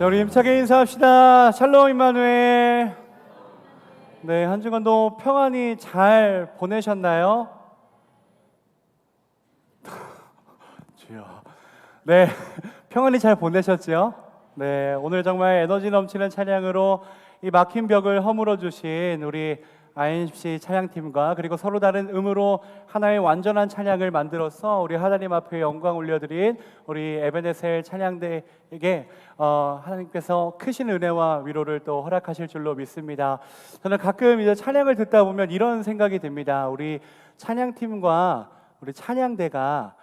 우리 힘차게 인사합시다. 샬롬 임마누엘. 네, 한 주간도 평안히 잘 보내셨나요? 주여. 네, 평안히 잘 보내셨죠? 네, 오늘 정말 에너지 넘치는 찬양으로 이 막힌 벽을 허물어 주신 우리 INC 찬양팀과 그리고 서로 다른 음으로 하나의 완전한 찬양을 만들어서 우리 하나님 앞에 영광 올려드린 우리 에베네셀 찬양대에게 하나님께서 크신 은혜와 위로를 또 허락하실 줄로 믿습니다. 저는 가끔 이제 찬양을 듣다 보면 이런 생각이 듭니다. 우리 찬양팀과 우리 찬양대가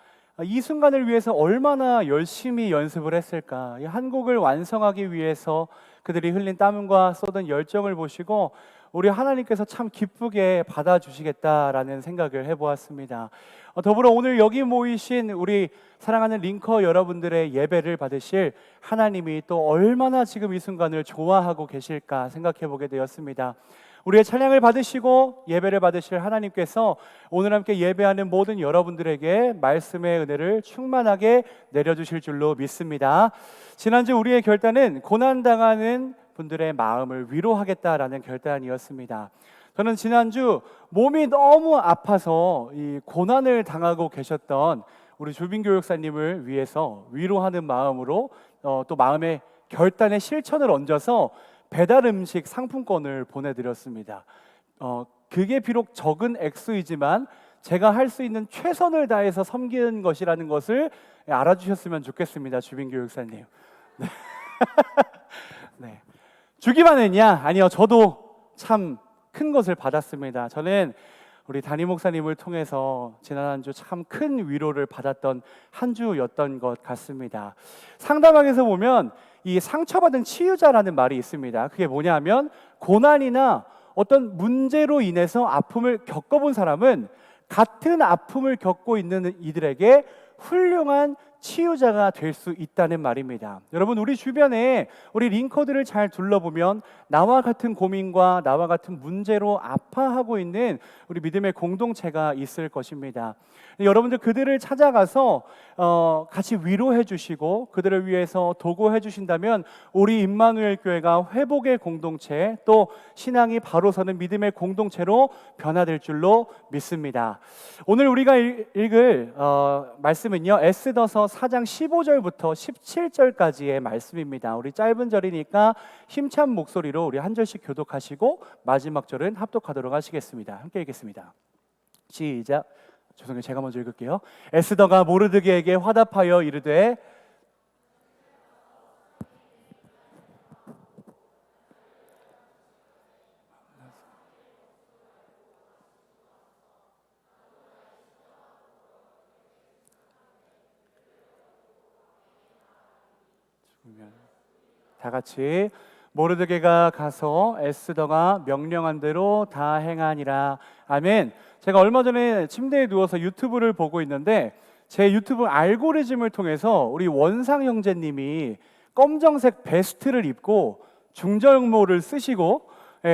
이 순간을 위해서 얼마나 열심히 연습을 했을까. 이 한 곡을 완성하기 위해서 그들이 흘린 땀과 쏟은 열정을 보시고 우리 하나님께서 참 기쁘게 받아주시겠다라는 생각을 해보았습니다. 더불어 오늘 여기 모이신 우리 사랑하는 링커 여러분들의 예배를 받으실 하나님이 또 얼마나 지금 이 순간을 좋아하고 계실까 생각해보게 되었습니다. 우리의 찬양을 받으시고 예배를 받으실 하나님께서 오늘 함께 예배하는 모든 여러분들에게 말씀의 은혜를 충만하게 내려주실 줄로 믿습니다. 지난주 우리의 결단은 고난당하는 분들의 마음을 위로하겠다라는 결단이었습니다. 저는 지난주 몸이 너무 아파서 이 고난을 당하고 계셨던 우리 주빈 교육사님을 위해서 위로하는 마음으로 또 마음의 결단의 실천을 얹어서 배달 음식 상품권을 보내드렸습니다. 그게 비록 적은 액수이지만 제가 할 수 있는 최선을 다해서 섬기는 것이라는 것을 알아주셨으면 좋겠습니다. 주빈 교육사님. 네. 네. 주기만 했냐? 아니요, 저도 참 큰 것을 받았습니다. 저는 우리 담임 목사님을 통해서 지난 한 주 참 큰 위로를 받았던 한 주였던 것 같습니다. 상담학에서 보면 이 상처받은 치유자라는 말이 있습니다. 그게 뭐냐면 고난이나 어떤 문제로 인해서 아픔을 겪어본 사람은 같은 아픔을 겪고 있는 이들에게 훌륭한 치유자가 될 수 있다는 말입니다. 여러분, 우리 주변에 우리 링커들을 잘 둘러보면 나와 같은 고민과 나와 같은 문제로 아파하고 있는 우리 믿음의 공동체가 있을 것입니다. 여러분들 그들을 찾아가서 같이 위로해 주시고 그들을 위해서 도구해 주신다면 우리 임마누엘 교회가 회복의 공동체, 또 신앙이 바로 서는 믿음의 공동체로 변화될 줄로 믿습니다. 오늘 우리가 읽을 말씀은요, 에스더서 4장 15절부터 17절까지의 말씀입니다. 우리 짧은 절이니까 힘찬 목소리로 우리 한 절씩 교독하시고 마지막 절은 합독하도록 하시겠습니다. 함께 읽겠습니다. 시작. 죄송해요, 제가 먼저 읽을게요. 에스더가 모르드게에게 화답하여 이르되 다 같이 모르드게가 가서 에스더가 명령한 대로 다 행하니라. 아멘. 제가 얼마 전에 침대에 누워서 유튜브를 보고 있는데 제 유튜브 알고리즘을 통해서 우리 원상 형제님이 검정색 베스트를 입고 중절모를 쓰시고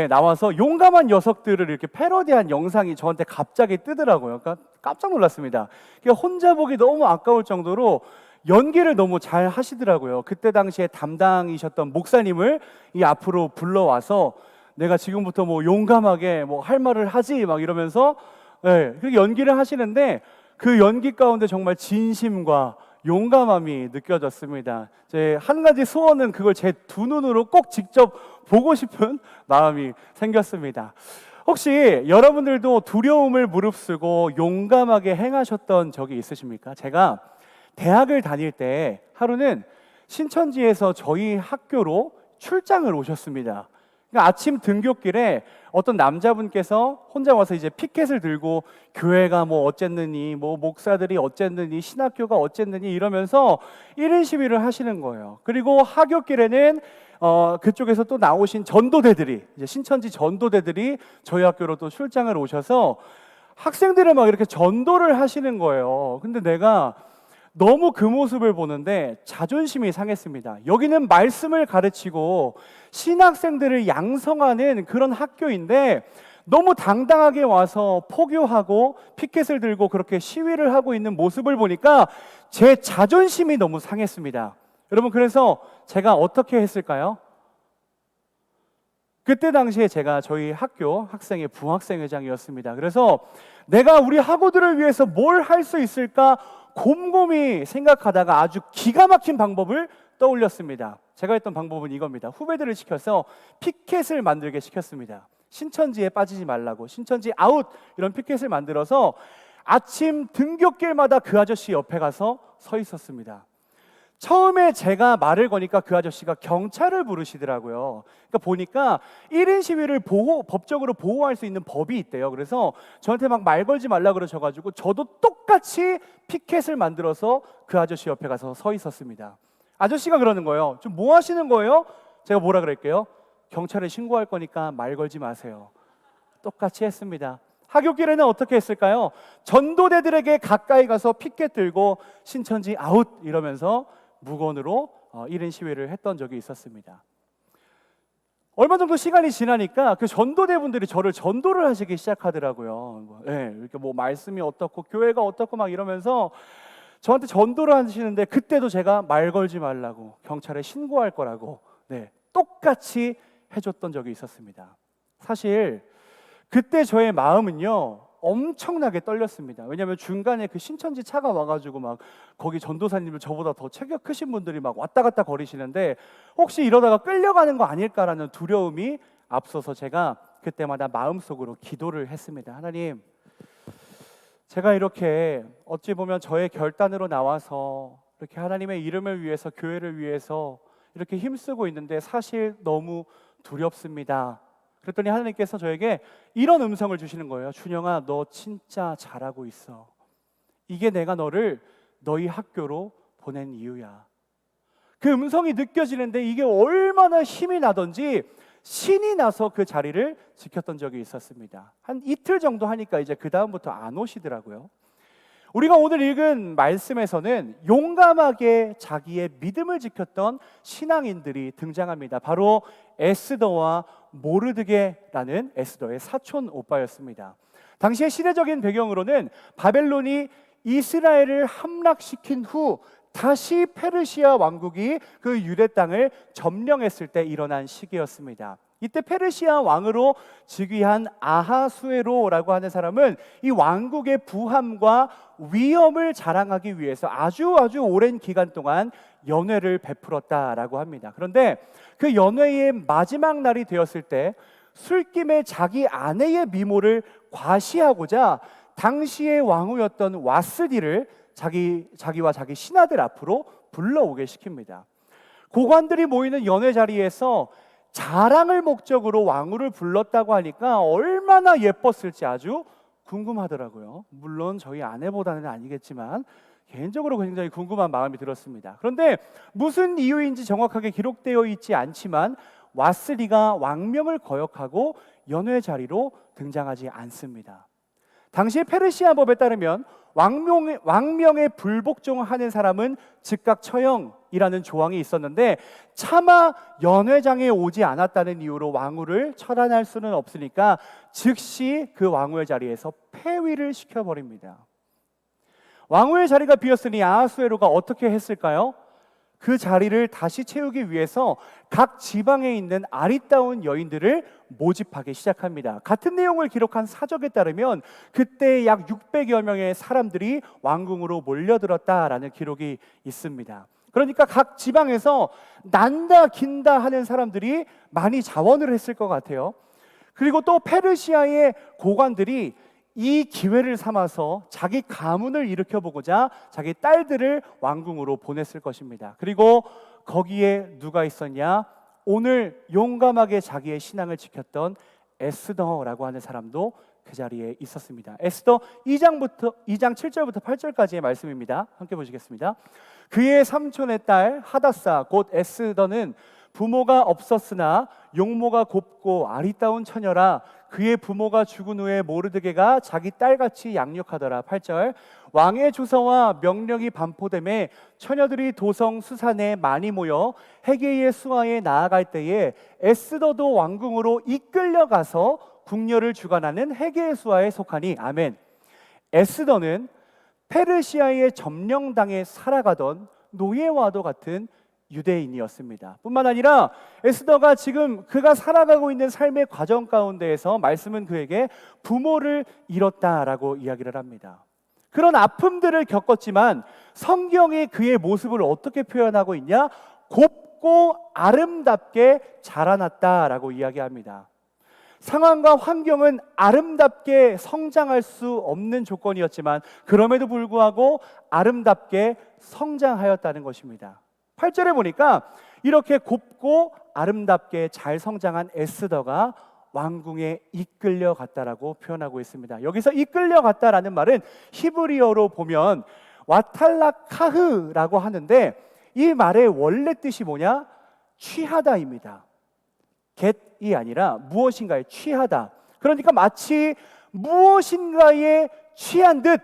나와서 용감한 녀석들을 이렇게 패러디한 영상이 저한테 갑자기 뜨더라고요. 그러니까 깜짝 놀랐습니다. 그러니까 혼자 보기 너무 아까울 정도로 연기를 너무 잘 하시더라고요. 그때 당시에 담당이셨던 목사님을 이 앞으로 불러와서 내가 지금부터 뭐 용감하게 뭐 할 말을 하지 막 이러면서 그 연기를 하시는데 그 연기 가운데 정말 진심과 용감함이 느껴졌습니다. 제 한 가지 소원은 그걸 제 두 눈으로 꼭 직접 보고 싶은 마음이 생겼습니다. 혹시 여러분들도 두려움을 무릅쓰고 용감하게 행하셨던 적이 있으십니까? 제가 대학을 다닐 때 하루는 신천지에서 저희 학교로 출장을 오셨습니다. 그러니까 아침 등교길에 어떤 남자분께서 혼자 와서 이제 피켓을 들고 교회가 뭐 어쨌느니, 뭐 목사들이 어쨌느니, 신학교가 어쨌느니 이러면서 1인 시위를 하시는 거예요. 그리고 하굣길에는 그쪽에서 또 나오신 전도대들이, 이제 신천지 전도대들이 저희 학교로 또 출장을 오셔서 학생들을 막 이렇게 전도를 하시는 거예요. 근데 내가 너무 그 모습을 보는데 자존심이 상했습니다. 여기는 말씀을 가르치고 신학생들을 양성하는 그런 학교인데 너무 당당하게 와서 포교하고 피켓을 들고 그렇게 시위를 하고 있는 모습을 보니까 제 자존심이 너무 상했습니다. 여러분, 그래서 제가 어떻게 했을까요? 그때 당시에 제가 저희 학교 학생의 부학생회장이었습니다. 그래서 내가 우리 학우들을 위해서 뭘 할 수 있을까 곰곰이 생각하다가 아주 기가 막힌 방법을 떠올렸습니다. 제가 했던 방법은 이겁니다. 후배들을 시켜서 피켓을 만들게 시켰습니다. 신천지에 빠지지 말라고, 신천지 아웃, 이런 피켓을 만들어서 아침 등굣길마다 그 아저씨 옆에 가서 서 있었습니다. 처음에 제가 말을 거니까 그 아저씨가 경찰을 부르시더라고요. 그러니까 보니까 1인 시위를 법적으로 보호할 수 있는 법이 있대요. 그래서 저한테 막 말 걸지 말라 그러셔가지고 저도 똑같이 피켓을 만들어서 그 아저씨 옆에 가서 서 있었습니다. 아저씨가 그러는 거예요. 좀 뭐 하시는 거예요? 제가 뭐라 그럴게요? 경찰에 신고할 거니까 말 걸지 마세요. 똑같이 했습니다. 하굣길에는 어떻게 했을까요? 전도대들에게 가까이 가서 피켓 들고 신천지 아웃 이러면서 무건으로 1인 시위를 했던 적이 있었습니다. 얼마 정도 시간이 지나니까 그 전도대분들이 저를 전도를 하시기 시작하더라고요. 네, 이렇게 뭐 말씀이 어떻고 교회가 어떻고 막 이러면서 저한테 전도를 하시는데, 그때도 제가 말 걸지 말라고, 경찰에 신고할 거라고, 네, 똑같이 해줬던 적이 있었습니다. 사실 그때 저의 마음은요 엄청나게 떨렸습니다. 왜냐하면 중간에 그 신천지 차가 와가지고 막 거기 전도사님들 저보다 더 체격 크신 분들이 막 왔다 갔다 거리시는데 혹시 이러다가 끌려가는 거 아닐까라는 두려움이 앞서서 제가 그때마다 마음속으로 기도를 했습니다. 하나님, 제가 이렇게 어찌 보면 저의 결단으로 나와서 이렇게 하나님의 이름을 위해서, 교회를 위해서 이렇게 힘쓰고 있는데 사실 너무 두렵습니다. 그랬더니 하나님께서 저에게 이런 음성을 주시는 거예요. 준영아, 너 진짜 잘하고 있어. 이게 내가 너를 너희 학교로 보낸 이유야. 그 음성이 느껴지는데 이게 얼마나 힘이 나던지 신이 나서 그 자리를 지켰던 적이 있었습니다. 한 이틀 정도 하니까 이제 그 다음부터 안 오시더라고요. 우리가 오늘 읽은 말씀에서는 용감하게 자기의 믿음을 지켰던 신앙인들이 등장합니다. 바로 에스더와 모르드게라는 에스더의 사촌 오빠였습니다. 당시의 시대적인 배경으로는 바벨론이 이스라엘을 함락시킨 후 다시 페르시아 왕국이 그 유대 땅을 점령했을 때 일어난 시기였습니다. 이때 페르시아 왕으로 즉위한 아하수에로라고 하는 사람은 이 왕국의 부함과 위엄을 자랑하기 위해서 아주 오랜 기간 동안 연회를 베풀었다라고 합니다. 그런데 그 연회의 마지막 날이 되었을 때 술김에 자기 아내의 미모를 과시하고자 당시의 왕후였던 와스디를 자기와 자기 신하들 앞으로 불러오게 시킵니다. 고관들이 모이는 연회 자리에서 자랑을 목적으로 왕후를 불렀다고 하니까 얼마나 예뻤을지 아주 궁금하더라고요. 물론 저희 아내보다는 아니겠지만 개인적으로 굉장히 궁금한 마음이 들었습니다. 그런데 무슨 이유인지 정확하게 기록되어 있지 않지만 와스리가 왕명을 거역하고 연회 자리로 등장하지 않습니다. 당시 페르시아 법에 따르면 왕명에 불복종하는 사람은 즉각 처형이라는 조항이 있었는데 차마 연회장에 오지 않았다는 이유로 왕후를 처단할 수는 없으니까 즉시 그 왕후의 자리에서 폐위를 시켜버립니다. 왕후의 자리가 비었으니 아하수에로가 어떻게 했을까요? 그 자리를 다시 채우기 위해서 각 지방에 있는 아리따운 여인들을 모집하기 시작합니다. 같은 내용을 기록한 사적에 따르면 그때 약 600여 명의 사람들이 왕궁으로 몰려들었다라는 기록이 있습니다. 그러니까 각 지방에서 난다 긴다 하는 사람들이 많이 자원을 했을 것 같아요. 그리고 또 페르시아의 고관들이 이 기회를 삼아서 자기 가문을 일으켜보고자 자기 딸들을 왕궁으로 보냈을 것입니다. 그리고 거기에 누가 있었냐? 오늘 용감하게 자기의 신앙을 지켰던 에스더라고 하는 사람도 그 자리에 있었습니다. 에스더 2장 7절부터 8절까지의 말씀입니다. 함께 보시겠습니다. 그의 삼촌의 딸 하다사 곧 에스더는 부모가 없었으나 용모가 곱고 아리따운 처녀라. 그의 부모가 죽은 후에 모르드게가 자기 딸같이 양육하더라. 8절 왕의 주서와 명령이 반포됨에 처녀들이 도성 수산에 많이 모여 헤게의 수하에 나아갈 때에 에스더도 왕궁으로 이끌려가서 궁녀를 주관하는 헤게의 수하에 속하니. 아멘. 에스더는 페르시아의 점령당에 살아가던 노예와도 같은 유대인이었습니다. 뿐만 아니라 에스더가 지금 그가 살아가고 있는 삶의 과정 가운데에서 말씀은 그에게 부모를 잃었다라고 이야기를 합니다. 그런 아픔들을 겪었지만 성경이 그의 모습을 어떻게 표현하고 있냐? 곱고 아름답게 자라났다라고 이야기합니다. 상황과 환경은 아름답게 성장할 수 없는 조건이었지만 그럼에도 불구하고 아름답게 성장하였다는 것입니다. 8절에 보니까 이렇게 곱고 아름답게 잘 성장한 에스더가 왕궁에 이끌려갔다라고 표현하고 있습니다. 여기서 이끌려갔다라는 말은 히브리어로 보면 와탈라카흐라고 하는데 이 말의 원래 뜻이 뭐냐? 취하다입니다. get이 아니라 무엇인가에 취하다. 그러니까 마치 무엇인가에 취한 듯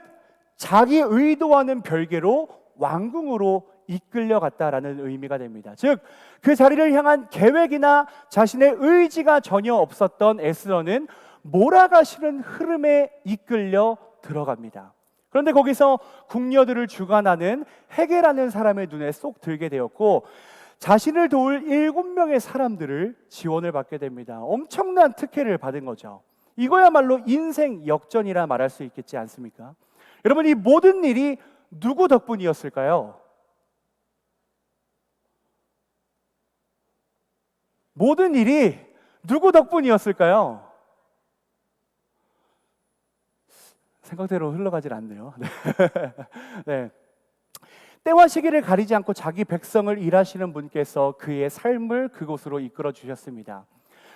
자기 의도와는 별개로 왕궁으로 이끌려갔다라는 의미가 됩니다. 즉, 그 자리를 향한 계획이나 자신의 의지가 전혀 없었던 에스더는 몰아가시는 흐름에 이끌려 들어갑니다. 그런데 거기서 궁녀들을 주관하는 헤게라는 사람의 눈에 쏙 들게 되었고 자신을 도울 7명의 사람들을 지원을 받게 됩니다. 엄청난 특혜를 받은 거죠. 이거야말로 인생 역전이라 말할 수 있겠지 않습니까? 여러분, 이 모든 일이 누구 덕분이었을까요? 모든 일이 누구 덕분이었을까요? 생각대로 흘러가질 않네요. 네. 때와 시기를 가리지 않고 자기 백성을 일하시는 분께서 그의 삶을 그곳으로 이끌어 주셨습니다.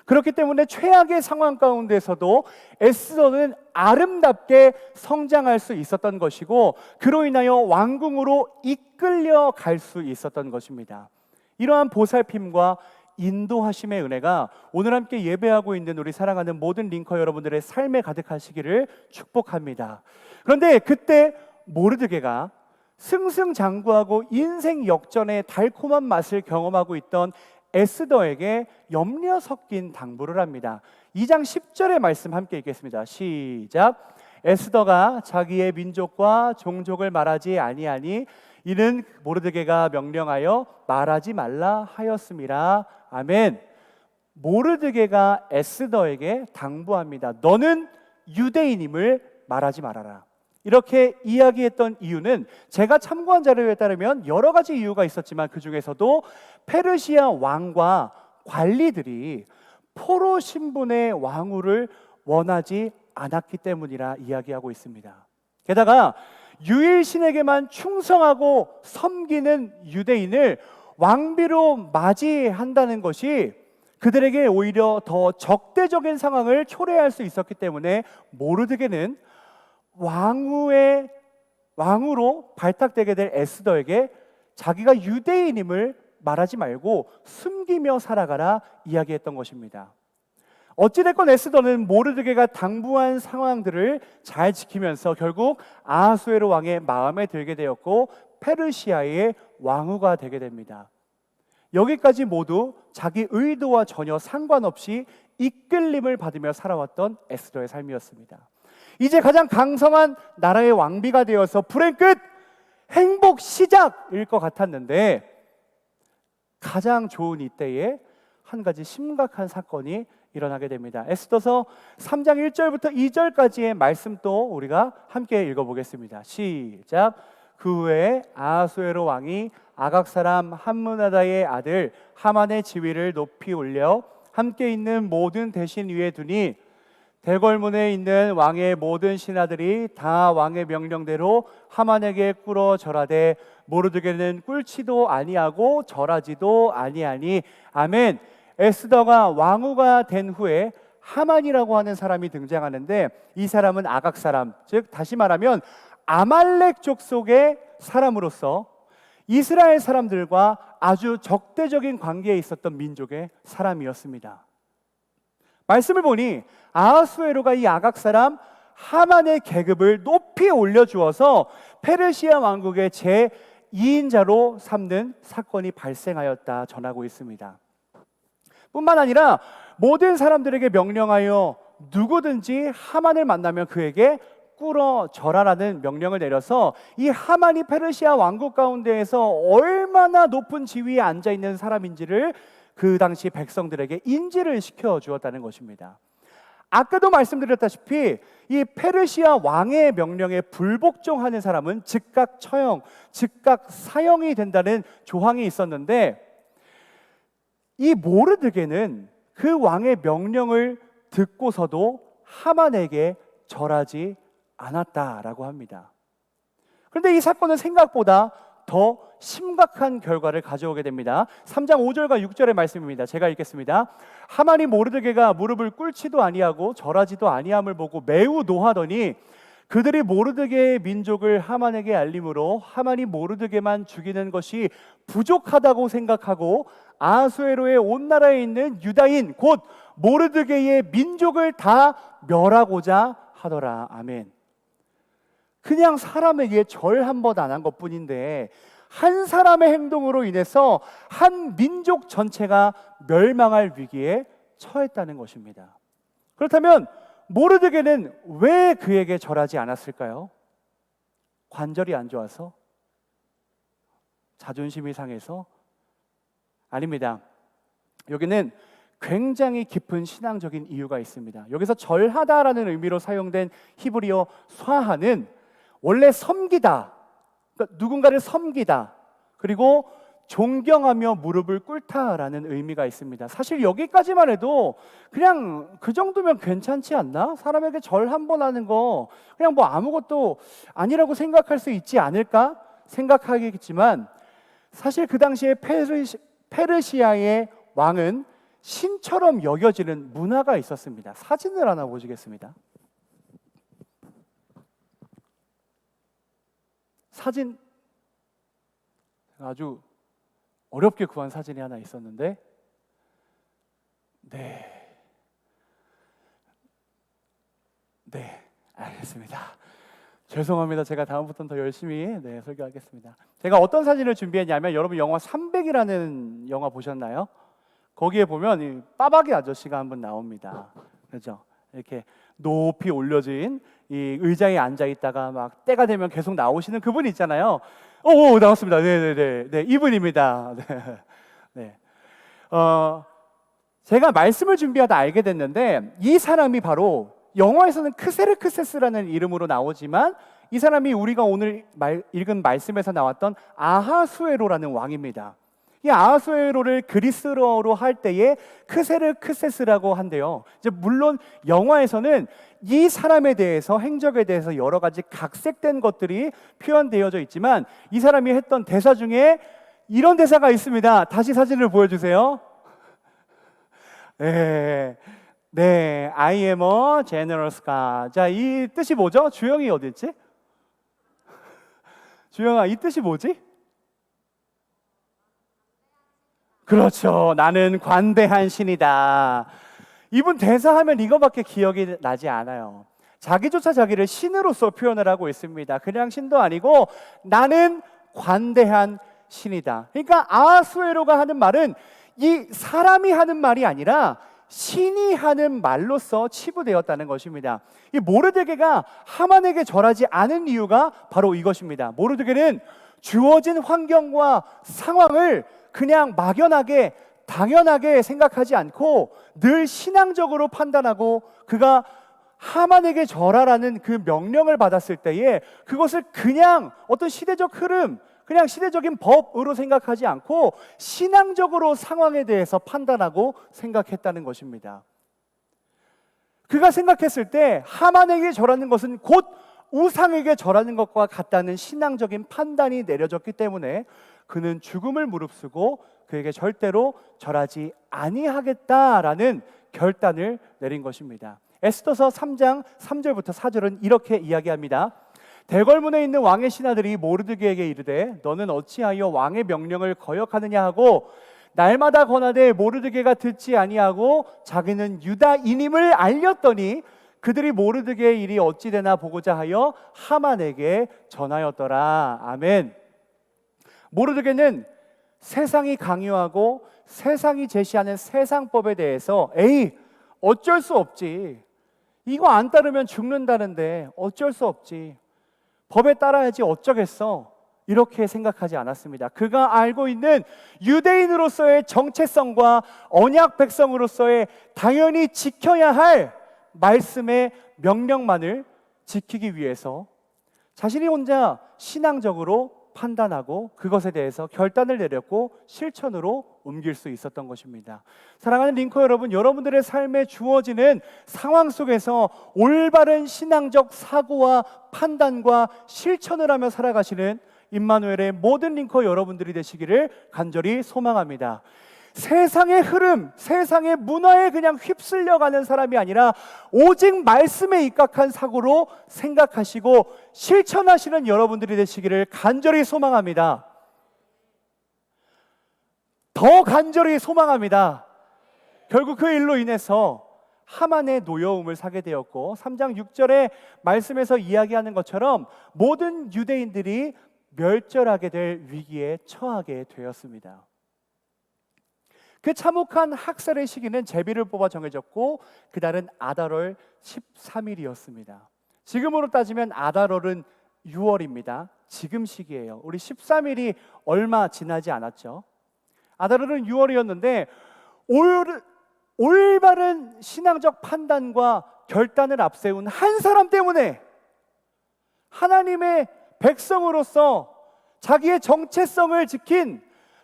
그렇기 때문에 최악의 상황 가운데서도 에스더는 아름답게 성장할 수 있었던 것이고 그로 인하여 왕궁으로 이끌려 갈 수 있었던 것입니다. 이러한 보살핌과 인도하심의 은혜가 오늘 함께 예배하고 있는 우리 사랑하는 모든 링커 여러분들의 삶에 가득하시기를 축복합니다. 그런데 그때 모르드게가 승승장구하고 인생 역전의 달콤한 맛을 경험하고 있던 에스더에게 염려 섞인 당부를 합니다. 2장 10절의 말씀 함께 읽겠습니다. 시작. 에스더가 자기의 민족과 종족을 말하지 아니하니 이는 모르드게가 명령하여 말하지 말라 하였음이라. 아멘. 모르드게가 에스더에게 당부합니다. 너는 유대인임을 말하지 말아라. 이렇게 이야기했던 이유는 제가 참고한 자료에 따르면 여러 가지 이유가 있었지만 그 중에서도 페르시아 왕과 관리들이 포로 신분의 왕후를 원하지 않았기 때문이라 이야기하고 있습니다. 게다가 유일신에게만 충성하고 섬기는 유대인을 왕비로 맞이한다는 것이 그들에게 오히려 더 적대적인 상황을 초래할 수 있었기 때문에 모르드게는 왕으로 발탁되게 될 에스더에게 자기가 유대인임을 말하지 말고 숨기며 살아가라 이야기했던 것입니다. 어찌됐건 에스더는 모르드게가 당부한 상황들을 잘 지키면서 결국 아하수에로 왕의 마음에 들게 되었고 페르시아의 왕후가 되게 됩니다. 여기까지 모두 자기 의도와 전혀 상관없이 이끌림을 받으며 살아왔던 에스더의 삶이었습니다. 이제 가장 강성한 나라의 왕비가 되어서 불행 끝 행복 시작일 것 같았는데 가장 좋은 이때에 한 가지 심각한 사건이 일어나게 됩니다. 에스더서 3장 1절부터 2절까지의 말씀 또 우리가 함께 읽어보겠습니다. 시작. 그 후에 아하수에로 왕이 아각 사람 함므나다의 아들 하만의 지위를 높이 올려 함께 있는 모든 대신 위에 두니 대궐문에 있는 왕의 모든 신하들이 다 왕의 명령대로 하만에게 꿇어 절하되 모르드게는 꿇지도 아니하고 절하지도 아니하니. 아멘. 에스더가 왕후가 된 후에 하만이라고 하는 사람이 등장하는데 이 사람은 아각 사람, 즉 다시 말하면 아말렉 족속의 사람으로서 이스라엘 사람들과 아주 적대적인 관계에 있었던 민족의 사람이었습니다. 말씀을 보니 아하수에로가 이 아각 사람 하만의 계급을 높이 올려주어서 페르시아 왕국의 제2인자로 삼는 사건이 발생하였다 전하고 있습니다. 뿐만 아니라 모든 사람들에게 명령하여 누구든지 하만을 만나면 그에게 꿇어 절하라는 명령을 내려서 이 하만이 페르시아 왕국 가운데에서 얼마나 높은 지위에 앉아 있는 사람인지를 그 당시 백성들에게 인지를 시켜 주었다는 것입니다. 아까도 말씀드렸다시피 이 페르시아 왕의 명령에 불복종하는 사람은 즉각 처형, 즉각 사형이 된다는 조항이 있었는데, 이 모르드게는 그 왕의 명령을 듣고서도 하만에게 절하지 않았다라고 합니다. 그런데 이 사건은 생각보다 더 심각한 결과를 가져오게 됩니다. 3장 5절과 6절의 말씀입니다. 제가 읽겠습니다. 하만이 모르드게가 무릎을 꿇지도 아니하고 절하지도 아니함을 보고 매우 노하더니 그들이 모르드게의 민족을 하만에게 알림으로 하만이 모르드게만 죽이는 것이 부족하다고 생각하고 아하수에로의 온 나라에 있는 유다인 곧 모르드게의 민족을 다 멸하고자 하더라. 아멘. 그냥 사람에게 절 한 번 안 한 것뿐인데 한 사람의 행동으로 인해서 한 민족 전체가 멸망할 위기에 처했다는 것입니다. 그렇다면 모르드게는 왜 그에게 절하지 않았을까요? 관절이 안 좋아서? 자존심이 상해서? 아닙니다. 여기는 굉장히 깊은 신앙적인 이유가 있습니다. 여기서 절하다라는 의미로 사용된 히브리어 쏴하는 원래 섬기다, 그러니까 누군가를 섬기다, 그리고 존경하며 무릎을 꿇다라는 의미가 있습니다. 사실 여기까지만 해도 그냥 그 정도면 괜찮지 않나? 사람에게 절 한 번 하는 거 그냥 뭐 아무것도 아니라고 생각할 수 있지 않을까 생각하겠지만, 사실 그 당시에 페르시아의 왕은 신처럼 여겨지는 문화가 있었습니다. 사진을 하나 보시겠습니다. 사진, 아주 어렵게 구한 사진이 하나 있었는데, 네, 알겠습니다. 죄송합니다. 제가 다음부터는 더 열심히 설교하겠습니다. 제가 어떤 사진을 준비했냐면, 여러분 영화 300이라는 영화 보셨나요? 거기에 보면 이 빠박이 아저씨가 한번 나옵니다. 그렇죠? 이렇게 높이 올려진 이 의자에 앉아 있다가 막 때가 되면 계속 나오시는 그분 있잖아요. 오, 나왔습니다. 네, 이분입니다. 네. 제가 말씀을 준비하다 알게 됐는데, 이 사람이 바로 영화에서는 크세르크세스라는 이름으로 나오지만 이 사람이 우리가 오늘 읽은 말씀에서 나왔던 아하수에로라는 왕입니다. 이 아하수에로를 그리스어로 할 때에 크세르크세스라고 한대요. 이제 물론 영화에서는 이 사람에 대해서, 행적에 대해서 여러 가지 각색된 것들이 표현되어져 있지만, 이 사람이 했던 대사 중에 이런 대사가 있습니다. 다시 사진을 보여주세요. 네, I am a generous God. 자, 이 뜻이 뭐죠? 주영이 어디 있지? 주영아, 이 뜻이 뭐지? 그렇죠. 나는 관대한 신이다. 이분 대사하면 이거밖에 기억이 나지 않아요. 자기조차 자기를 신으로서 표현을 하고 있습니다. 그냥 신도 아니고 나는 관대한 신이다. 그러니까 아하수에로가 하는 말은 이 사람이 하는 말이 아니라 신이 하는 말로서 치부되었다는 것입니다. 이 모르드게가 하만에게 절하지 않은 이유가 바로 이것입니다. 모르드게는 주어진 환경과 상황을 그냥 막연하게 당연하게 생각하지 않고 늘 신앙적으로 판단하고, 그가 하만에게 절하라는 그 명령을 받았을 때에 그것을 그냥 어떤 시대적 흐름, 그냥 시대적인 법으로 생각하지 않고 신앙적으로 상황에 대해서 판단하고 생각했다는 것입니다. 그가 생각했을 때 하만에게 절하는 것은 곧 우상에게 절하는 것과 같다는 신앙적인 판단이 내려졌기 때문에 그는 죽음을 무릅쓰고 그에게 절대로 절하지 아니하겠다라는 결단을 내린 것입니다. 에스더서 3장 3절부터 4절은 이렇게 이야기합니다. 대궐문에 있는 왕의 신하들이 모르드게에게 이르되 너는 어찌하여 왕의 명령을 거역하느냐 하고 날마다 권하되 모르드게가 듣지 아니하고 자기는 유다인임을 알렸더니 그들이 모르드게의 일이 어찌 되나 보고자 하여 하만에게 전하였더라. 아멘. 모르드게는 세상이 강요하고 세상이 제시하는 세상법에 대해서 어쩔 수 없지, 이거 안 따르면 죽는다는데 어쩔 수 없지. 법에 따라야지 어쩌겠어. 이렇게 생각하지 않았습니다. 그가 알고 있는 유대인으로서의 정체성과 언약 백성으로서의 당연히 지켜야 할 말씀의 명령만을 지키기 위해서 자신이 혼자 신앙적으로 판단하고 그것에 대해서 결단을 내렸고 실천으로 옮길 수 있었던 것입니다. 사랑하는 링커 여러분, 여러분들의 삶에 주어지는 상황 속에서 올바른 신앙적 사고와 판단과 실천을 하며 살아가시는 임마누엘의 모든 링커 여러분들이 되시기를 간절히 소망합니다. 세상의 흐름, 세상의 문화에 그냥 휩쓸려가는 사람이 아니라 오직 말씀에 입각한 사고로 생각하시고 실천하시는 여러분들이 되시기를 간절히 소망합니다. 더 간절히 소망합니다. 결국 그 일로 인해서 하만의 노여움을 사게 되었고 3장 6절의 말씀에서 이야기하는 것처럼 모든 유대인들이 멸절하게 될 위기에 처하게 되었습니다. 그 참혹한 학살의 시기는 제비를 뽑아 정해졌고 그날은 아달월 13일이었습니다. 지금으로 따지면 아달월은 6월입니다. 지금 시기예요. 우리 13일이 얼마 지나지 않았죠. 아달월은 6월이었는데 올바른 신앙적 판단과 결단을 앞세운 한 사람 때문에 하나님의 백성으로서 자기의 정체성을 지킨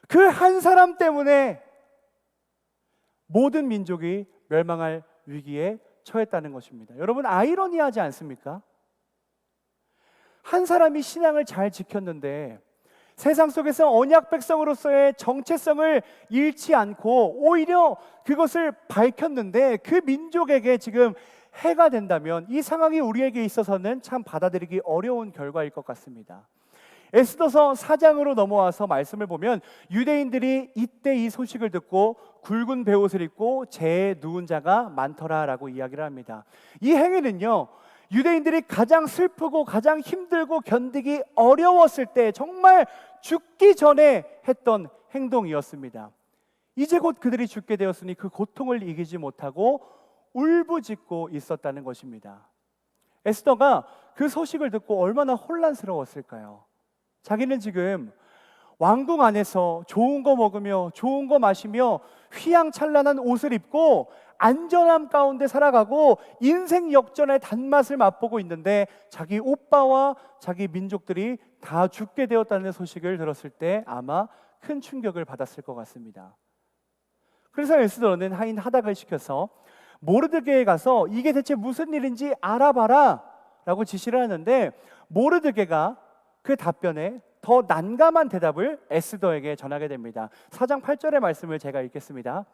그 한 사람 때문에 모든 민족이 멸망할 위기에 처했다는 것입니다. 여러분, 아이러니하지 않습니까? 한 사람이 신앙을 잘 지켰는데 세상 속에서 언약 백성으로서의 정체성을 잃지 않고 오히려 그것을 밝혔는데 그 민족에게 지금 해가 된다면 이 상황이 우리에게 있어서는 참 받아들이기 어려운 결과일 것 같습니다. 에스더서 4장으로 넘어와서 말씀을 보면 유대인들이 이때 이 소식을 듣고 굵은 베옷을 입고 재에 누운 자가 많더라라고 이야기를 합니다. 이 행위는요, 유대인들이 가장 슬프고 가장 힘들고 견디기 어려웠을 때 정말 죽기 전에 했던 행동이었습니다. 이제 곧 그들이 죽게 되었으니 그 고통을 이기지 못하고 울부짖고 있었다는 것입니다. 에스더가 그 소식을 듣고 얼마나 혼란스러웠을까요? 자기는 지금 왕궁 안에서 좋은 거 먹으며 좋은 거 마시며 휘황찬란한 옷을 입고 안전함 가운데 살아가고 인생 역전의 단맛을 맛보고 있는데 자기 오빠와 자기 민족들이 다 죽게 되었다는 소식을 들었을 때 아마 큰 충격을 받았을 것 같습니다. 그래서 에스더는 하인 하닥을 시켜서 모르드게에 가서 이게 대체 무슨 일인지 알아봐라 라고 지시를 하는데 모르드게가 그 답변에 더 난감한 대답을 에스더에게 전하게 됩니다. 4장 8절의 말씀을 제가 읽겠습니다.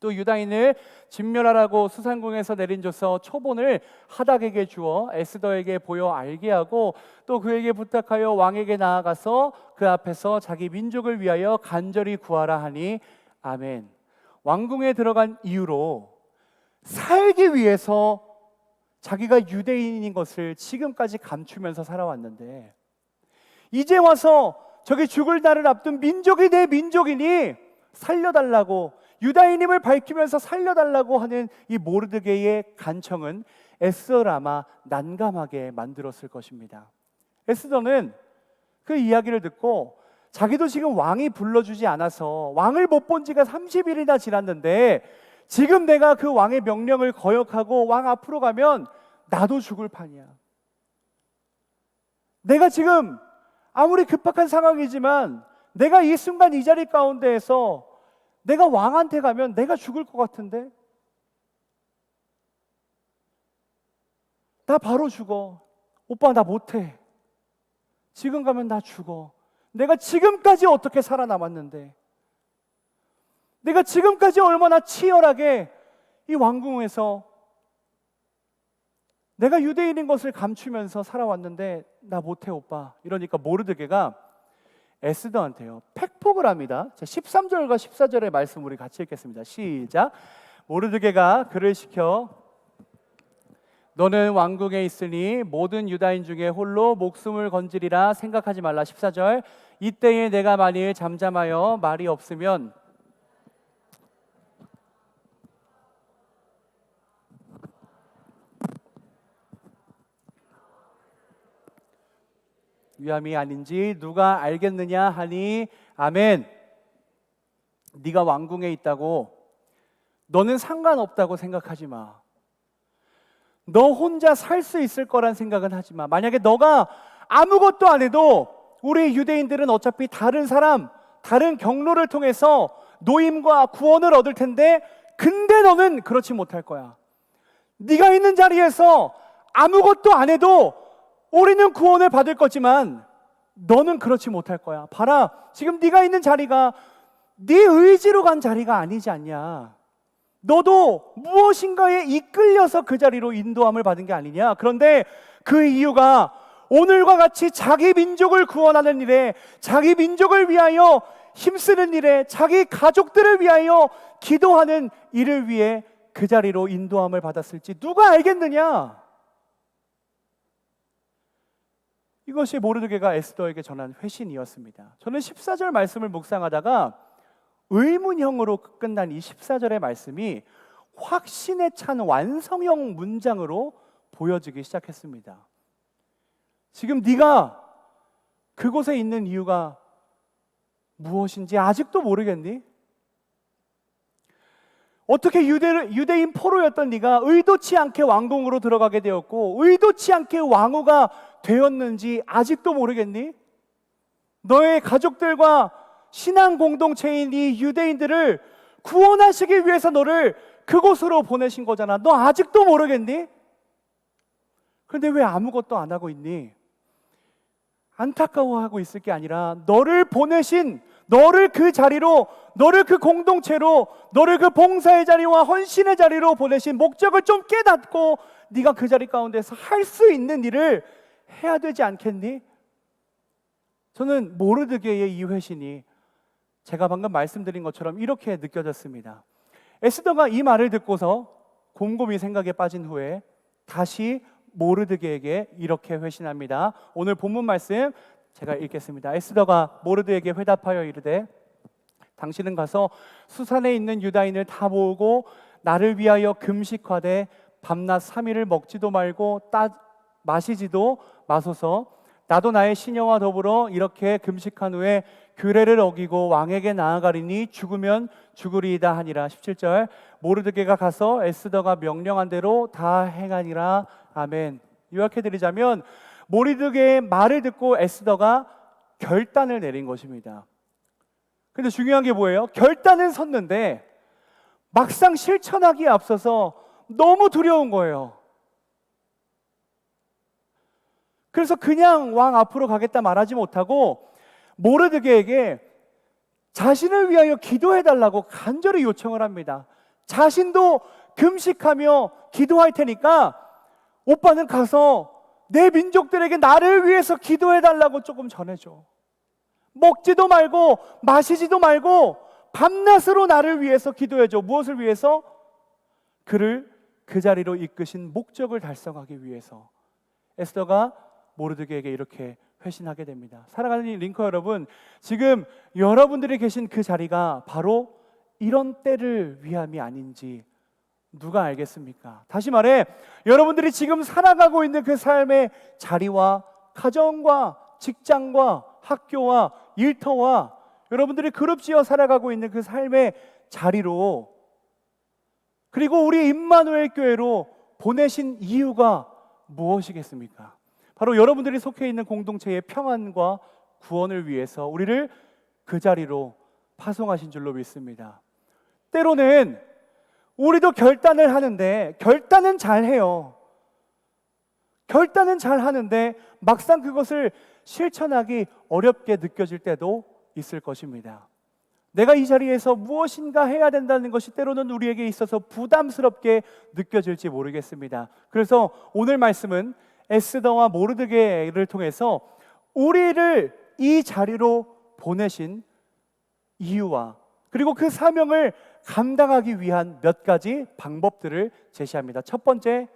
또 유다인을 진멸하라고 수산궁에서 내린줘서 초본을 하닥에게 주어 에스더에게 보여 알게 하고 또 그에게 부탁하여 왕에게 나아가서 그 앞에서 자기 민족을 위하여 간절히 구하라 하니 아멘. 왕궁에 들어간 이유로 살기 위해서 자기가 유대인인 것을 지금까지 감추면서 살아왔는데 이제 와서 저기 죽을 날을 앞둔 민족이 내 민족이니 살려달라고 유다인임을 밝히면서 살려달라고 하는 이 모르드게의 간청은 에스더를 아마 난감하게 만들었을 것입니다. 에스더는 그 이야기를 듣고 자기도 지금 왕이 불러주지 않아서 왕을 못 본 지가 30일이나 지났는데 지금 내가 그 왕의 명령을 거역하고 왕 앞으로 가면 나도 죽을 판이야. 내가 지금 아무리 급박한 상황이지만 내가 이 순간 이 자리 가운데에서 내가 왕한테 가면 내가 죽을 것 같은데 나 바로 죽어. 오빠 나 못해. 지금 가면 나 죽어. 내가 지금까지 어떻게 살아남았는데 내가 지금까지 얼마나 치열하게 이 왕궁에서 내가 유대인인 것을 감추면서 살아왔는데 나 못해 오빠. 이러니까 모르드게가 에스더한테요 팩폭을 합니다. 13절과 14절의 말씀 우리 같이 읽겠습니다. 시작. 모르드게가 그를 시켜 너는 왕궁에 있으니 모든 유다인 중에 홀로 목숨을 건지리라 생각하지 말라. 14절. 이때에 내가 만일 잠잠하여 말이 없으면 위함이 아닌지 누가 알겠느냐 하니 아멘. 네가 왕궁에 있다고 너는 상관없다고 생각하지 마. 너 혼자 살 수 있을 거란 생각은 하지 마. 만약에 너가 아무것도 안 해도 우리 유대인들은 어차피 다른 사람, 다른 경로를 통해서 노임과 구원을 얻을 텐데, 근데 너는 그렇지 못할 거야. 네가 있는 자리에서 아무것도 안 해도 우리는 구원을 받을 거지만 너는 그렇지 못할 거야. 봐라, 지금 네가 있는 자리가 네 의지로 간 자리가 아니지 않냐. 너도 무엇인가에 이끌려서 그 자리로 인도함을 받은 게 아니냐. 그런데 그 이유가 오늘과 같이 자기 민족을 구원하는 일에, 자기 민족을 위하여 힘쓰는 일에, 자기 가족들을 위하여 기도하는 일을 위해 그 자리로 인도함을 받았을지 누가 알겠느냐. 이것이 모르드게가 에스더에게 전한 회신이었습니다. 저는 14절 말씀을 묵상하다가 의문형으로 끝난 이 14절의 말씀이 확신에 찬 완성형 문장으로 보여지기 시작했습니다. 지금 네가 그곳에 있는 이유가 무엇인지 아직도 모르겠니? 어떻게 유대인 포로였던 네가 의도치 않게 왕궁으로 들어가게 되었고 의도치 않게 왕후가 되었는지 아직도 모르겠니? 너의 가족들과 신앙 공동체인 이 유대인들을 구원하시기 위해서 너를 그곳으로 보내신 거잖아. 너 아직도 모르겠니? 그런데 왜 아무것도 안 하고 있니? 안타까워하고 있을 게 아니라 너를 보내신, 너를 그 자리로, 너를 그 공동체로, 너를 그 봉사의 자리와 헌신의 자리로 보내신 목적을 좀 깨닫고 네가 그 자리 가운데서 할 수 있는 일을 해야 되지 않겠니? 저는 모르드게의 이 회신이 제가 방금 말씀드린 것처럼 이렇게 느껴졌습니다. 에스더가 이 말을 듣고서 곰곰이 생각에 빠진 후에 다시 모르드게에게 이렇게 회신합니다. 오늘 본문 말씀 제가 읽겠습니다. 에스더가 모르드에게 회답하여 이르되 당신은 가서 수산에 있는 유다인을 다 모으고 나를 위하여 금식하되 밤낮 3일을 먹지도 말고 마시지도 마소서. 나도 나의 시녀와 더불어 이렇게 금식한 후에 규례를 어기고 왕에게 나아가리니 죽으면 죽으리이다 하니라. 17절 모르드게가 가서 에스더가 명령한 대로 다 행하니라. 아멘. 요약해드리자면 모르드게의 말을 듣고 에스더가 결단을 내린 것입니다. 근데 중요한 게 뭐예요? 결단은 섰는데 막상 실천하기에 앞서서 너무 두려운 거예요. 그래서 그냥 왕 앞으로 가겠다 말하지 못하고 모르드게에게 자신을 위하여 기도해달라고 간절히 요청을 합니다. 자신도 금식하며 기도할 테니까 오빠는 가서 내 민족들에게 나를 위해서 기도해달라고 조금 전해줘. 먹지도 말고 마시지도 말고 밤낮으로 나를 위해서 기도해줘. 무엇을 위해서? 그를 그 자리로 이끄신 목적을 달성하기 위해서. 에스더가 모르드게에게 이렇게 회신하게 됩니다. 사랑하는 링커 여러분, 지금 여러분들이 계신 그 자리가 바로 이런 때를 위함이 아닌지 누가 알겠습니까? 다시 말해, 여러분들이 지금 살아가고 있는 그 삶의 자리와 가정과 직장과 학교와 일터와 여러분들이 그룹지어 살아가고 있는 그 삶의 자리로, 그리고 우리 임마누엘 교회로 보내신 이유가 무엇이겠습니까? 바로 여러분들이 속해 있는 공동체의 평안과 구원을 위해서 우리를 그 자리로 파송하신 줄로 믿습니다. 때로는 우리도 결단을 하는데, 결단은 잘해요. 결단은 잘하는데 막상 그것을 실천하기 어렵게 느껴질 때도 있을 것입니다. 내가 이 자리에서 무엇인가 해야 된다는 것이 때로는 우리에게 있어서 부담스럽게 느껴질지 모르겠습니다. 그래서 오늘 말씀은 에스더와 모르드게를 통해서 우리를 이 자리로 보내신 이유와 그리고 그 사명을 감당하기 위한 몇 가지 방법들을 제시합니다. 첫 번째,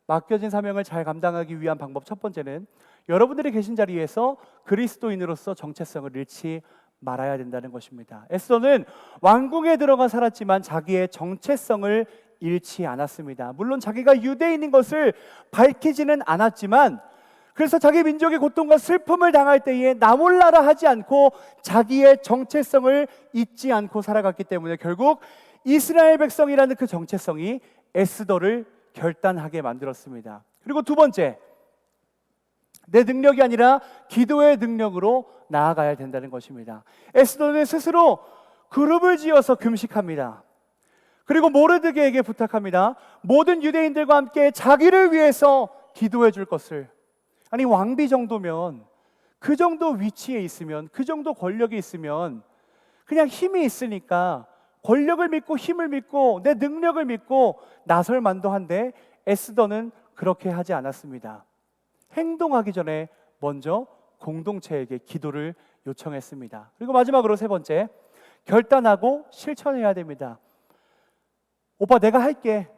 맡겨진 사명을 잘 감당하기 위한 방법 첫 번째는 여러분들이 계신 자리에서 그리스도인으로서 정체성을 잃지 말아야 된다는 것입니다. 에스더는 왕궁에 들어가 살았지만 자기의 정체성을 잃지 않았습니다. 물론 자기가 유대인인 것을 밝히지는 않았지만 그래서 자기 민족의 고통과 슬픔을 당할 때에 나 몰라라 하지 않고 자기의 정체성을 잊지 않고 살아갔기 때문에 결국 이스라엘 백성이라는 그 정체성이 에스더를 결단하게 만들었습니다. 그리고 두 번째, 내 능력이 아니라 기도의 능력으로 나아가야 된다는 것입니다. 에스더는 스스로 그룹을 지어서 금식합니다. 그리고 모르드게에게 부탁합니다. 모든 유대인들과 함께 자기를 위해서 기도해 줄 것을. 아니, 왕비 정도면, 그 정도 위치에 있으면, 그 정도 권력이 있으면 그냥 힘이 있으니까 권력을 믿고 힘을 믿고 내 능력을 믿고 나설 만도 한데, 에스더는 그렇게 하지 않았습니다. 행동하기 전에 먼저 공동체에게 기도를 요청했습니다. 그리고 마지막으로 세 번째, 결단하고 실천해야 됩니다. 오빠 내가 할게,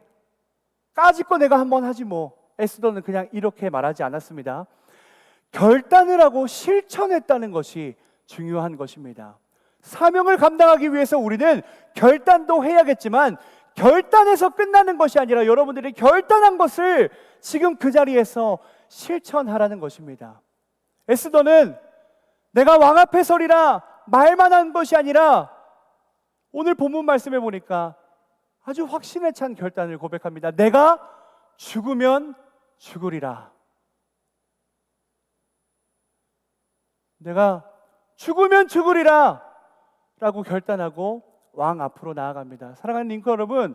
까짓거 내가 한번 하지 뭐. 에스더는 그냥 이렇게 말하지 않았습니다. 결단을 하고 실천했다는 것이 중요한 것입니다. 사명을 감당하기 위해서 우리는 결단도 해야겠지만 결단해서 끝나는 것이 아니라 여러분들이 결단한 것을 지금 그 자리에서 실천하라는 것입니다. 에스더는 내가 왕 앞에 서리라 말만 한 것이 아니라 오늘 본문 말씀에 보니까 아주 확신에 찬 결단을 고백합니다. 내가 죽으면 죽으리라. 내가 죽으면 죽으리라 라고 결단하고 왕 앞으로 나아갑니다. 사랑하는 링크 여러분,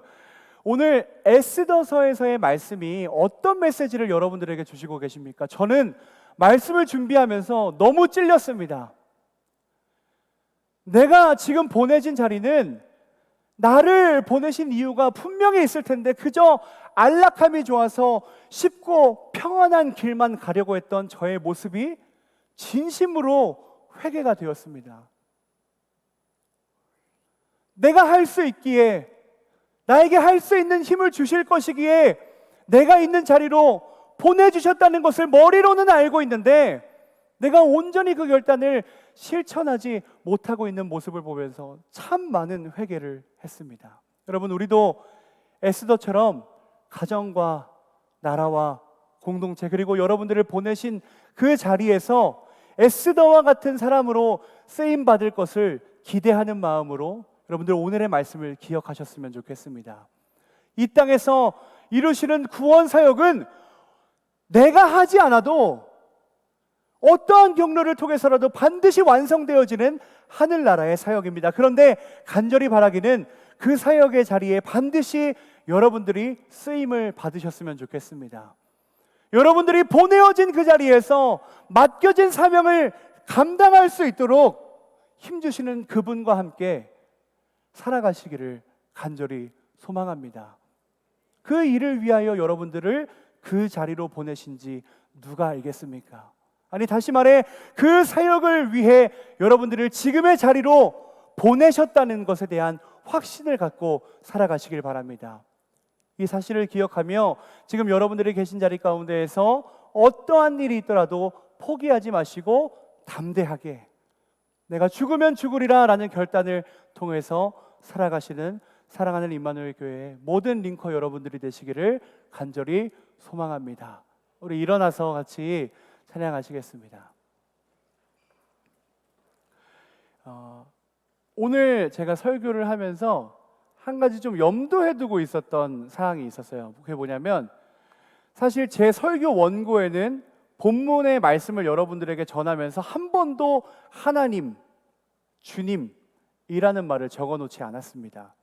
오늘 에스더서에서의 말씀이 어떤 메시지를 여러분들에게 주시고 계십니까? 저는 말씀을 준비하면서 너무 찔렸습니다. 내가 지금 보내진 자리는 나를 보내신 이유가 분명히 있을 텐데 그저 안락함이 좋아서 쉽고 평안한 길만 가려고 했던 저의 모습이 진심으로 회개가 되었습니다. 내가 할 수 있기에, 나에게 할 수 있는 힘을 주실 것이기에 내가 있는 자리로 보내주셨다는 것을 머리로는 알고 있는데 내가 온전히 그 결단을 실천하지 못하고 있는 모습을 보면서 참 많은 회개를 했습니다. 여러분, 우리도 에스더처럼 가정과 나라와 공동체 그리고 여러분들을 보내신 그 자리에서 에스더와 같은 사람으로 쓰임받을 것을 기대하는 마음으로 여러분들 오늘의 말씀을 기억하셨으면 좋겠습니다. 이 땅에서 이루시는 구원 사역은 내가 하지 않아도 어떠한 경로를 통해서라도 반드시 완성되어지는 하늘나라의 사역입니다. 그런데 간절히 바라기는 그 사역의 자리에 반드시 여러분들이 쓰임을 받으셨으면 좋겠습니다. 여러분들이 보내어진 그 자리에서 맡겨진 사명을 감당할 수 있도록 힘주시는 그분과 함께 살아가시기를 간절히 소망합니다. 그 일을 위하여 여러분들을 그 자리로 보내신지 누가 알겠습니까? 아니, 다시 말해 그 사역을 위해 여러분들을 지금의 자리로 보내셨다는 것에 대한 확신을 갖고 살아가시길 바랍니다. 이 사실을 기억하며 지금 여러분들이 계신 자리 가운데에서 어떠한 일이 있더라도 포기하지 마시고 담대하게 내가 죽으면 죽으리라 라는 결단을 통해서 살아가시는 사랑하는 임마누엘 교회의 모든 링커 여러분들이 되시기를 간절히 소망합니다. 우리 일어나서 같이 찬양하시겠습니다. 오늘 제가 설교를 하면서 한 가지 좀 염두에 두고 있었던 사항이 있었어요. 그게 뭐냐면 사실 제 설교 원고에는 본문의 말씀을 여러분들에게 전하면서 한 번도 하나님, 주님이라는 말을 적어놓지 않았습니다.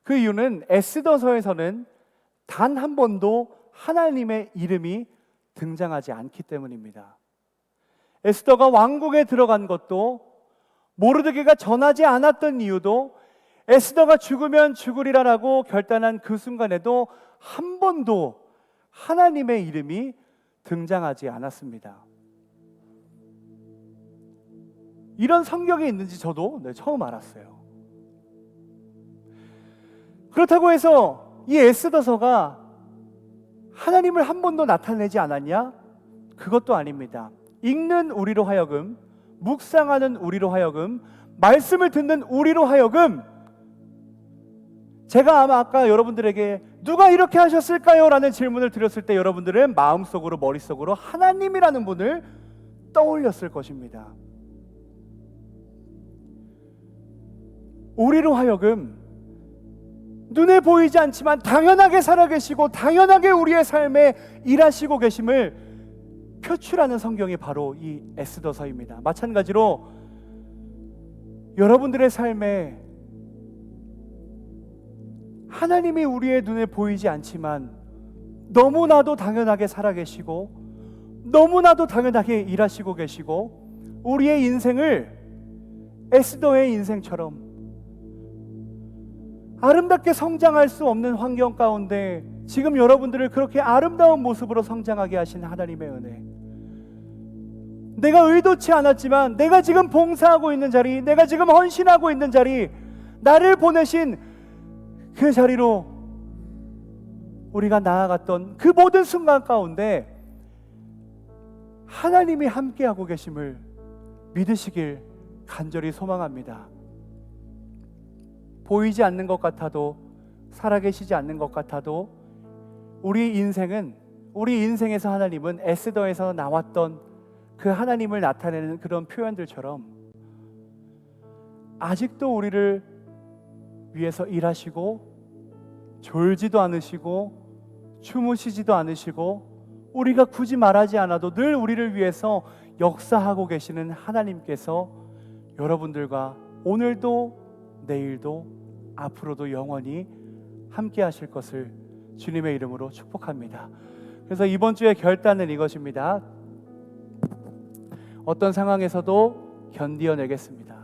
그 이유는 에스더서에서는 단 한 번도 하나님의 이름이 등장하지 않기 때문입니다. 에스더가 왕궁에 들어간 것도 모르드게가 전하지 않았던 이유도 에스더가 죽으면 죽으리라라고 결단한 그 순간에도 한 번도 하나님의 이름이 등장하지 않았습니다. 이런 성경이 있는지 저도 처음 알았어요. 그렇다고 해서 이 에스더서가 하나님을 한 번도 나타내지 않았냐? 그것도 아닙니다. 읽는 우리로 하여금, 묵상하는 우리로 하여금, 말씀을 듣는 우리로 하여금 제가 아마 아까 여러분들에게 누가 이렇게 하셨을까요? 라는 질문을 드렸을 때 여러분들은 마음속으로 머릿속으로 하나님이라는 분을 떠올렸을 것입니다. 우리로 하여금 눈에 보이지 않지만 당연하게 살아계시고 당연하게 우리의 삶에 일하시고 계심을 표출하는 성경이 바로 이 에스더서입니다. 마찬가지로 여러분들의 삶에 하나님이 우리의 눈에 보이지 않지만 너무나도 당연하게 살아계시고 너무나도 당연하게 일하시고 계시고 우리의 인생을 에스더의 인생처럼 아름답게 성장할 수 없는 환경 가운데 지금 여러분들을 그렇게 아름다운 모습으로 성장하게 하신 하나님의 은혜, 내가 의도치 않았지만 내가 지금 봉사하고 있는 자리, 내가 지금 헌신하고 있는 자리, 나를 보내신 그 자리로 우리가 나아갔던 그 모든 순간 가운데 하나님이 함께하고 계심을 믿으시길 간절히 소망합니다. 보이지 않는 것 같아도, 살아계시지 않는 것 같아도 우리 인생에서 하나님은 에스더에서 나왔던 그 하나님을 나타내는 그런 표현들처럼 아직도 우리를 위해서 일하시고 졸지도 않으시고 주무시지도 않으시고 우리가 굳이 말하지 않아도 늘 우리를 위해서 역사하고 계시는 하나님께서 여러분들과 오늘도 내일도 앞으로도 영원히 함께 하실 것을 주님의 이름으로 축복합니다. 그래서 이번 주의 결단은 이것입니다. 어떤 상황에서도 견디어내겠습니다.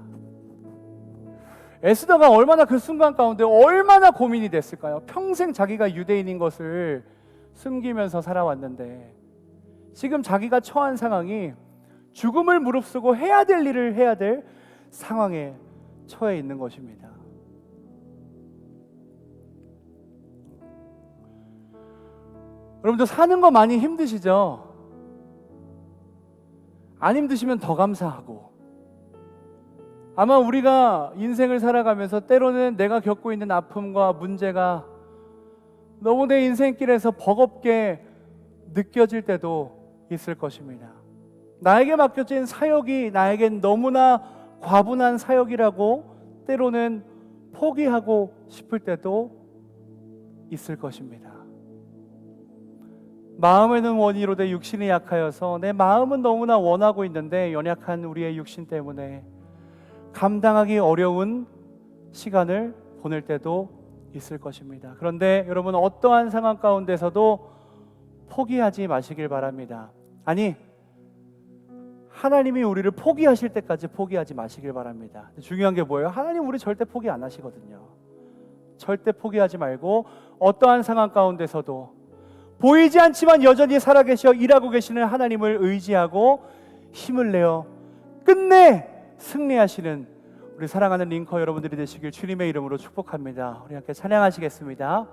에스더가 얼마나 그 순간 가운데 얼마나 고민이 됐을까요? 평생 자기가 유대인인 것을 숨기면서 살아왔는데 지금 자기가 처한 상황이 죽음을 무릅쓰고 해야 될 일을 해야 될 상황에 처해 있는 것입니다. 여러분들 사는 거 많이 힘드시죠? 안 힘드시면 더 감사하고, 아마 우리가 인생을 살아가면서 때로는 내가 겪고 있는 아픔과 문제가 너무 내 인생길에서 버겁게 느껴질 때도 있을 것입니다. 나에게 맡겨진 사역이 나에겐 너무나 과분한 사역이라고 때로는 포기하고 싶을 때도 있을 것입니다. 마음에는 원이로되 육신이 약하여서 내 마음은 너무나 원하고 있는데 연약한 우리의 육신 때문에 감당하기 어려운 시간을 보낼 때도 있을 것입니다. 그런데 여러분, 어떠한 상황 가운데서도 포기하지 마시길 바랍니다. 아니, 하나님이 우리를 포기하실 때까지 포기하지 마시길 바랍니다. 중요한 게 뭐예요? 하나님 우리 절대 포기 안 하시거든요. 절대 포기하지 말고 어떠한 상황 가운데서도 보이지 않지만 여전히 살아계셔 일하고 계시는 하나님을 의지하고 힘을 내어 끝내 승리하시는 우리 사랑하는 링커 여러분들이 되시길 주님의 이름으로 축복합니다. 우리 함께 찬양하시겠습니다.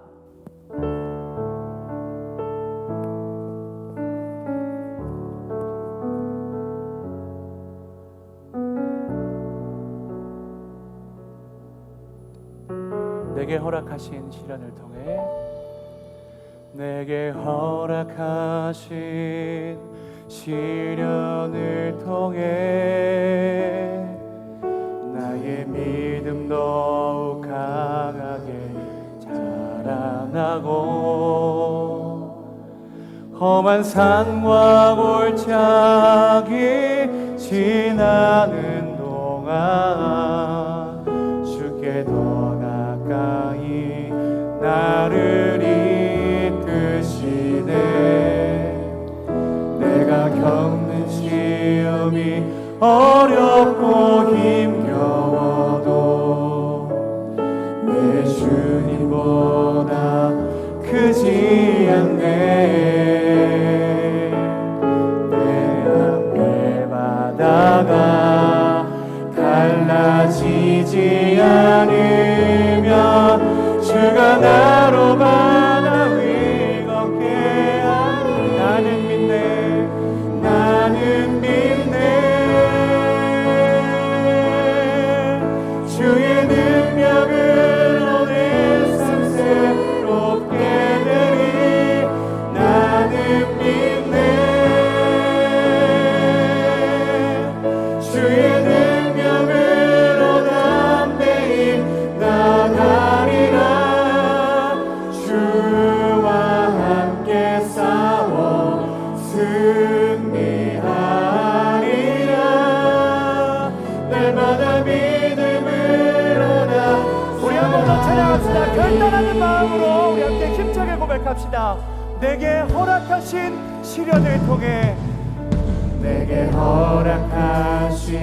내게 허락하신 시련을 통해, 내게 허락하신 시련을 통해 나의 믿음 더욱 강하게 자라나고 험한 산과 골짜기 지나는 동안 주께 더 가까이 나를 이끄시네. 내가 겪는 시험이 어렵고 힘겨워도 내 주님보다 크지 않네. 내 앞에 바다가 달라지지 않으면 주가 나로 바다 위 걷게 하니 나는 믿네. 나는 믿네. 주의 능력을 오늘 삶 새롭게 고백합시다. 내게 허락하신 시련을 통해, 내게 허락하신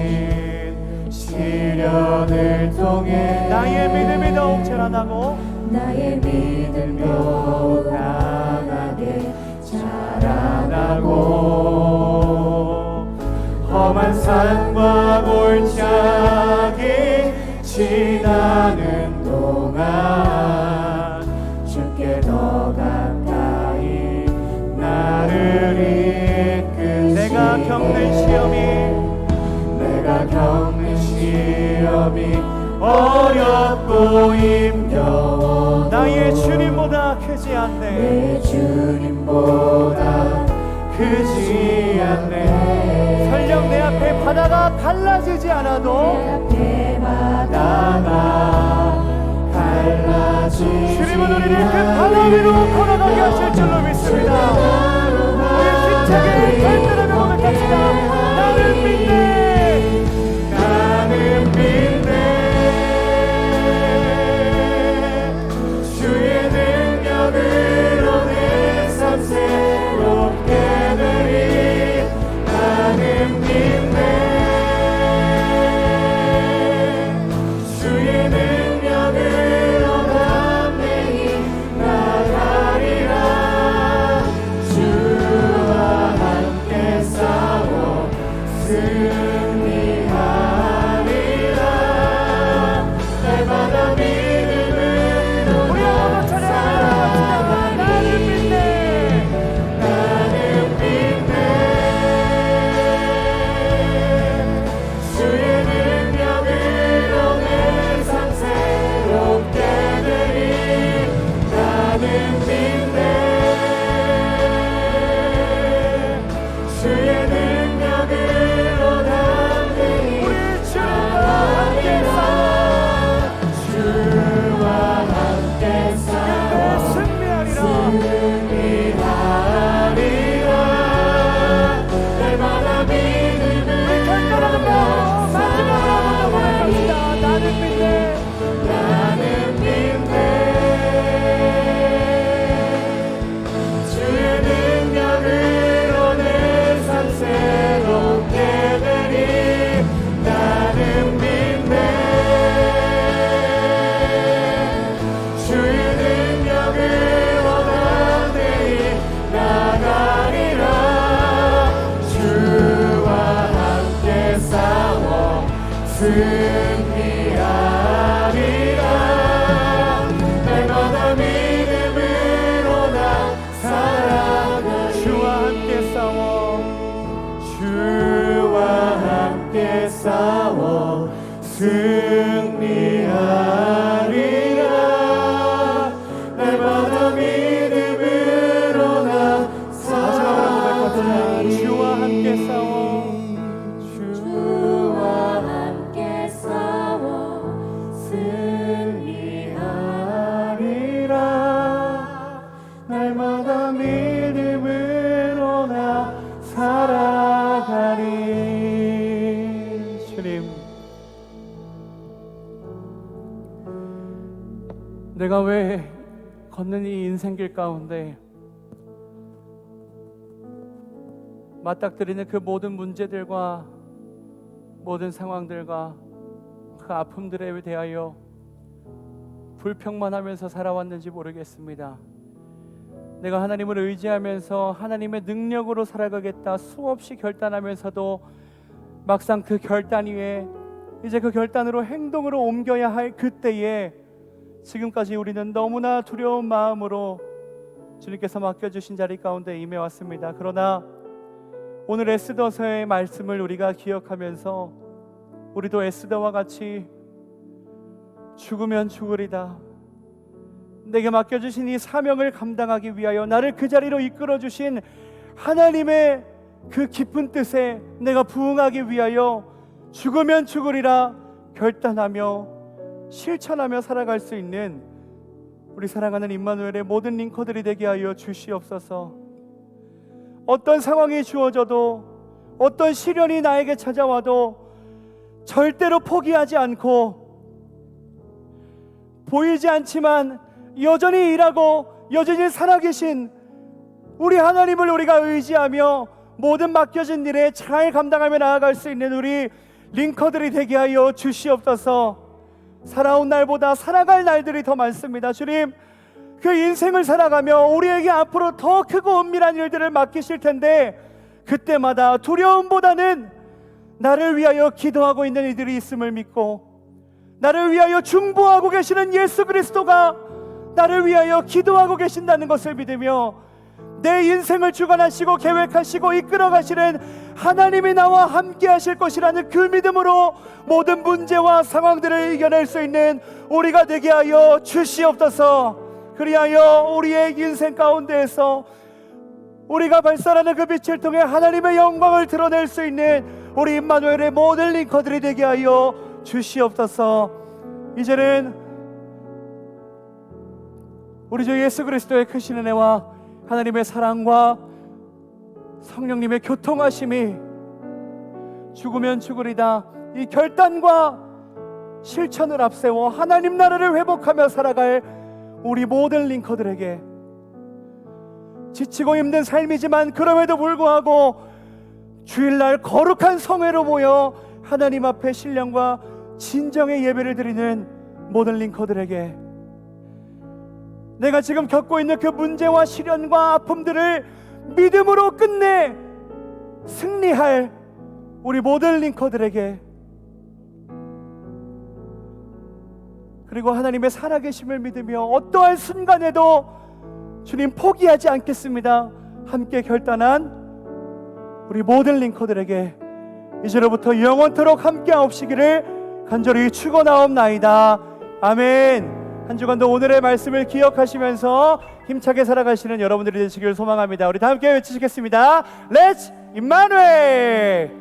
시련을 통해 나의 믿음이 더욱 자라나고, 나의 믿음 더욱 강하게 자라나고, 험한 산과 골짜기 지나는 동안 주께 더 가까이 나를 이끄시, 내가 겪는 시험이 어렵고 힘겨워 나의 주님보다 크지 않네, 내 주님보다 크지 않네. 설령 내 앞에 바다가 갈라지지 않아도, 내 바다가 갈라지지 주님은 우리를 그 바다 위로 걸어가게 하실 줄로 믿습니다. 우리 힘차게 결단하며 고백합시다. 나는 믿네, 나는 믿네. 주의 능력으로 내 삶 새롭게 되리. 나는 믿네, 주의 능력으로 담대히 나가리라. 주와 함께 싸워 승리하리라. 날마다 믿음으로 우리 한번 찬양합시다. 나는 믿네, 나는 믿네. 주의 능력으로 내 삶 새롭게 되리. 나는 믿네, 주의 능력으로 담대히 우리 주와 함께 싸워, 주와 함께 싸워 승리하리라. 날마다 믿음을 결단하는 것 마지막으로 한번 고백합시다. 나는 믿네, 나는 믿네. 주의 능력으로 내 삶 새롭게 되리. 나는 믿네, 주의 능력으로 담대히 나가리라. 주와 함께 싸워 승리하리라. 날마다 믿음으로 나 살아가. 주와 함께 싸워, 주와 함께 싸워 승리하리라. 날마다 믿음으로 나 살아가. 주와 함께 싸워, 주와 함께 싸워 승리하리라. 날마다 믿음으로 나 살아가리. 주님, 내가 왜 걷는 이 인생길 가운데 맞닥뜨리는 그 모든 문제들과 모든 상황들과 그 아픔들에 대하여 불평만 하면서 살아왔는지 모르겠습니다. 내가 하나님을 의지하면서 하나님의 능력으로 살아가겠다 수없이 결단하면서도 막상 그 결단 위에 이제 그 결단으로 행동으로 옮겨야 할 그때에 지금까지 우리는 너무나 두려운 마음으로 주님께서 맡겨주신 자리 가운데 임해왔습니다. 그러나 오늘 에스더서의 말씀을 우리가 기억하면서 우리도 에스더와 같이 죽으면 죽으리다, 내게 맡겨주신 이 사명을 감당하기 위하여 나를 그 자리로 이끌어주신 하나님의 그 깊은 뜻에 내가 부응하기 위하여 죽으면 죽으리라 결단하며 실천하며 살아갈 수 있는 우리 사랑하는 임마누엘의 모든 링커들이 되게 하여 주시옵소서. 어떤 상황이 주어져도 어떤 시련이 나에게 찾아와도 절대로 포기하지 않고 보이지 않지만 여전히 일하고 여전히 살아계신 우리 하나님을 우리가 의지하며 모든 맡겨진 일에 잘 감당하며 나아갈 수 있는 우리 링커들이 되게 하여 주시옵소서. 살아온 날보다 살아갈 날들이 더 많습니다. 주님, 그 인생을 살아가며 우리에게 앞으로 더 크고 은밀한 일들을 맡기실 텐데, 그때마다 두려움보다는 나를 위하여 기도하고 있는 이들이 있음을 믿고, 나를 위하여 중보하고 계시는 예수 그리스도가 나를 위하여 기도하고 계신다는 것을 믿으며, 내 인생을 주관하시고 계획하시고 이끌어 가시는 하나님이 나와 함께 하실 것이라는 그 믿음으로 모든 문제와 상황들을 이겨낼 수 있는 우리가 되게 하여 주시옵소서. 그리하여 우리의 인생 가운데에서 우리가 발산하는 그 빛을 통해 하나님의 영광을 드러낼 수 있는 우리 임마누엘의 모든 링커들이 되게 하여 주시옵소서. 이제는 우리 주 예수 그리스도의 크신 은혜와 하나님의 사랑과 성령님의 교통하심이 죽으면 죽으리다 이 결단과 실천을 앞세워 하나님 나라를 회복하며 살아갈 우리 모든 링커들에게, 지치고 힘든 삶이지만 그럼에도 불구하고 주일날 거룩한 성회로 모여 하나님 앞에 신령과 진정의 예배를 드리는 모든 링커들에게, 내가 지금 겪고 있는 그 문제와 시련과 아픔들을 믿음으로 끝내 승리할 우리 모든 링커들에게, 그리고 하나님의 살아계심을 믿으며 어떠한 순간에도 주님 포기하지 않겠습니다 함께 결단한 우리 모든 링커들에게 이제로부터 영원토록 함께하옵시기를 간절히 축원하옵나이다. 아멘. 한 주간도 오늘의 말씀을 기억하시면서 힘차게 살아가시는 여러분들이 되시길 소망합니다. 우리 다 함께 외치시겠습니다. Let's 임마누엘.